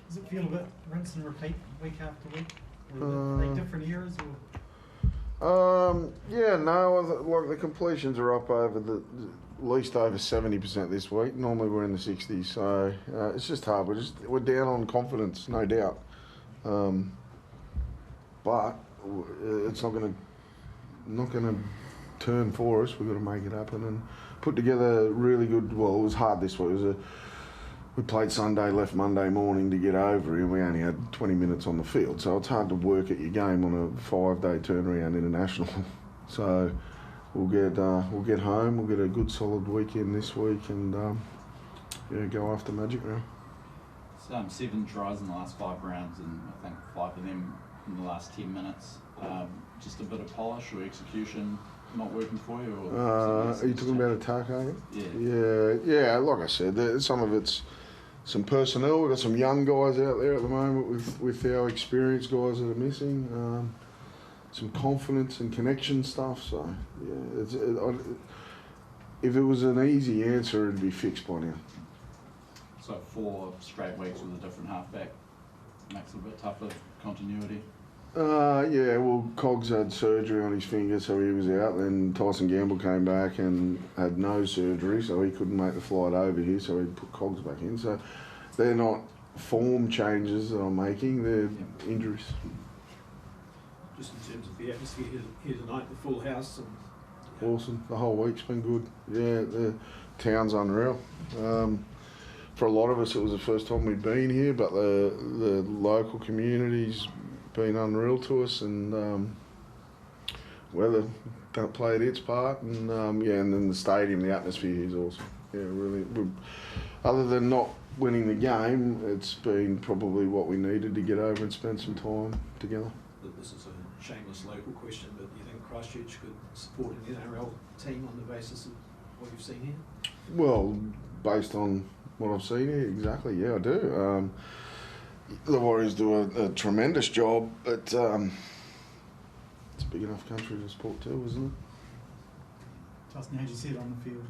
Does it feel a bit rinse and repeat week after week? Or are they different eras? Yeah, no, like the completions are up over at least over 70% this week. Normally we're in the 60s, so it's just hard. We're down on confidence, no doubt. But it's not going to turn for us. We've got to make it happen and put together really good. Well, it was hard this week. We played Sunday, left Monday morning to get over here, and we only had 20 minutes on the field. So it's hard to work at your game on a 5-day turnaround international. So we'll get home. We'll get a good solid weekend this week, and go after Magic round. 7 tries in the last 5 rounds, and I think 5 of them in the last 10 minutes. Just a bit of polish or execution not working for you? Or are you talking about attack, are you? Yeah. Like I said, some of it's some personnel. We've got some young guys out there at the moment with our experienced guys that are missing. Some confidence and connection stuff. So yeah, if it was an easy answer, it'd be fixed by now. So 4 straight weeks with a different halfback makes it a bit tougher continuity. Yeah, well, Cogs had surgery on his finger, so he was out. Then Tyson Gamble came back and had no surgery, so he couldn't make the flight over here, so he put Cogs back in. So they're not form changes that I'm making, they're injuries. Just in terms of the atmosphere here tonight, the full house. And, Awesome. The whole week's been good. Yeah, the town's unreal. For a lot of us, it was the first time we'd been here, but the local community's been unreal to us, and weather played its part, and and then the stadium, the atmosphere is awesome. Yeah, really. Other than not winning the game, it's been probably what we needed to get over and spend some time together. This is a shameless local question, but do you think Christchurch could support an NRL team on the basis of what you've seen here? Well, based on what I've seen here, exactly. Yeah, I do. The Warriors do a tremendous job, but it's a big enough country to support too, isn't it? Justin, how did you see it on the field?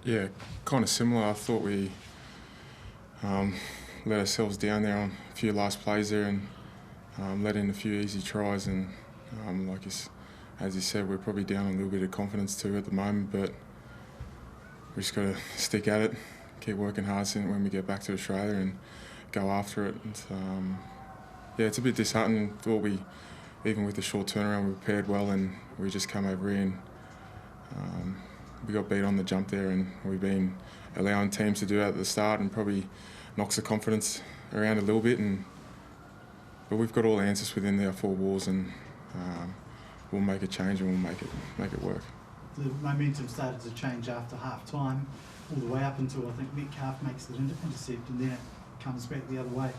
Yeah, kind of similar. I thought we let ourselves down there on a few last plays there and let in a few easy tries, and as you said, we're probably down a little bit of confidence too at the moment, but we just got to stick at it, keep working hard when we get back to Australia and go after it. And, it's a bit disheartening. Thought even with the short turnaround, we prepared well, and we just come over here and we got beat on the jump there, and we've been allowing teams to do that at the start, and probably knocks the confidence around a little bit. But we've got all the answers within our 4 walls, and we'll make a change and we'll make it work. The momentum started to change after half time, all the way up until I think Metcalf makes the intercept, and then it comes back the other way.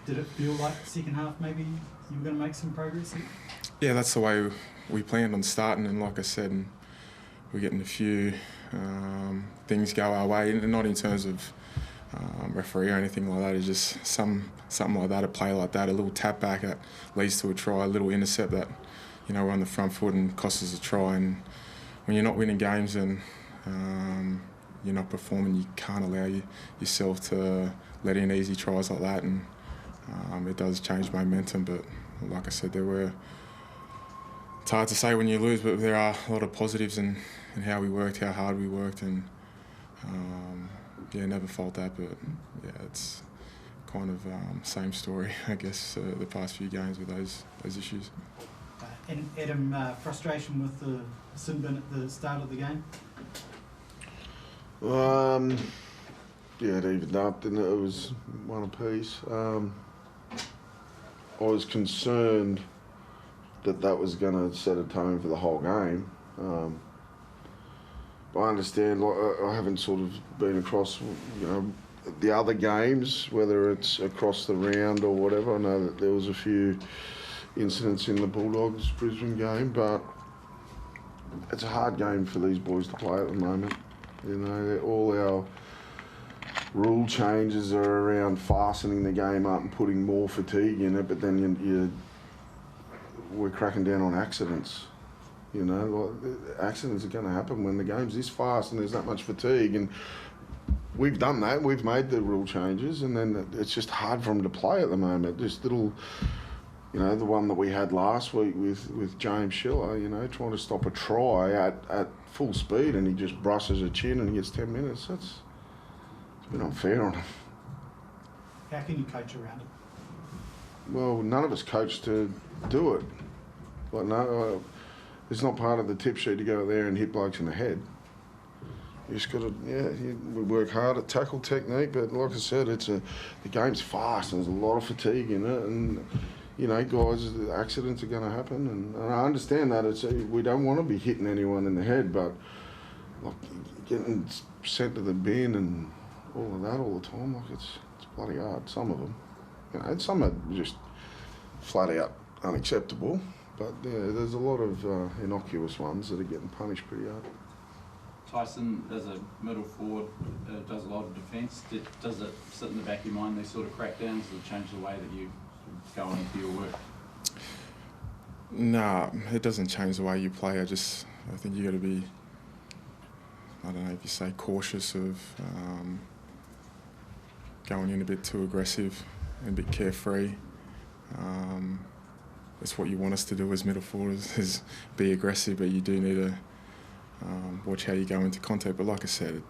Did it feel like the second half maybe you were going to make some progress? Yeah, that's the way we planned on starting, and like I said, we're getting a few things go our way, not in terms of referee or anything like that. It's just something like that, a play like that, a little tap back that leads to a try, a little intercept that we're on the front foot and costs us a try. And when you're not winning games and you're not performing, you can't allow yourself to let in easy tries like that, and it does change momentum. But like I said, it's hard to say when you lose, but there are a lot of positives in how we worked, how hard we worked, and never felt that. But it's kind of same story, I guess, the past few games with those issues. And Adam, frustration with the sin bin at the start of the game? It evened up, didn't it? It was one apiece. I was concerned that was going to set a tone for the whole game. I understand, I haven't sort of been across, the other games, whether it's across the round or whatever. I know that there was a few incidents in the Bulldogs Brisbane game, but it's a hard game for these boys to play at the moment. All our rule changes are around fastening the game up and putting more fatigue in it, but then we're cracking down on accidents. Accidents are going to happen when the game's this fast and there's that much fatigue, and we've done that. We've made the rule changes, and then it's just hard for them to play at the moment. Just little, you know, the one that we had last week with James Schiller, you know, trying to stop a try at full speed, and he just brushes a chin and he gets 10 minutes. It's a bit unfair on him. How can you coach around it? Well, none of us coach to do it. Like, no, it's not part of the tip sheet to go there and hit blokes in the head. You just got to, we work hard at tackle technique, but like I said, the game's fast and there's a lot of fatigue in it, and you know, guys, accidents are going to happen, and I understand that we don't want to be hitting anyone in the head, but like getting sent to the bin and all of that all the time, like it's bloody hard. Some of them, you know, some are just flat out unacceptable, but yeah, there's a lot of innocuous ones that are getting punished pretty hard. Tyson, as a middle forward, does a lot of defence. Does it sit in the back of your mind, these sort of crackdowns, does it change the way that you go into your work? Nah, it doesn't change the way you play. I think you got to be, I don't know if you say cautious of going in a bit too aggressive and a bit carefree. That's what you want us to do as middle forwards, is be aggressive, but you do need to watch how you go into contact. But like I said,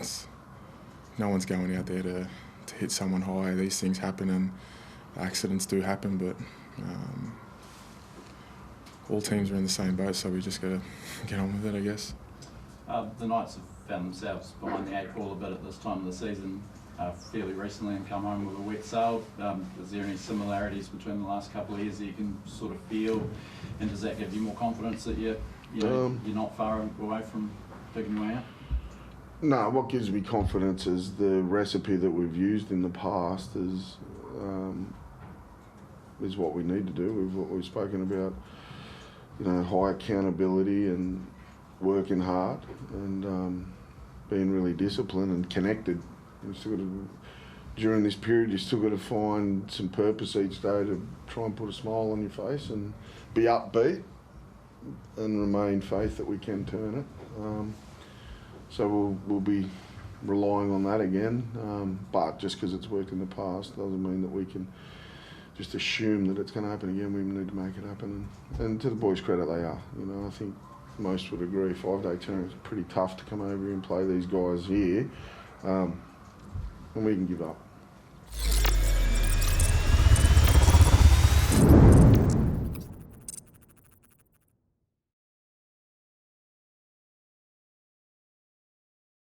no one's going out there to hit someone high. These things happen and accidents do happen, but all teams are in the same boat, so we just got to get on with it, I guess. The Knights have found themselves behind the 8 ball a bit at this time of the season, fairly recently, and come home with a wet sail. Is there any similarities between the last couple of years that you can sort of feel, and does that give you more confidence that you're not far away from digging your way out? No, what gives me confidence is the recipe that we've used in the past is what we need to do. We've spoken about, you know, high accountability and working hard and being really disciplined and connected. During this period, you still got to find some purpose each day to try and put a smile on your face and be upbeat and remain faith that we can turn it. So we'll be relying on that again, but just because it's worked in the past doesn't mean that we can just assume that it's going to happen again. We need to make it happen, and to the boys' credit, they are. You know, I think most would agree 5-day tournament is pretty tough to come over here and play these guys here, and we can give up.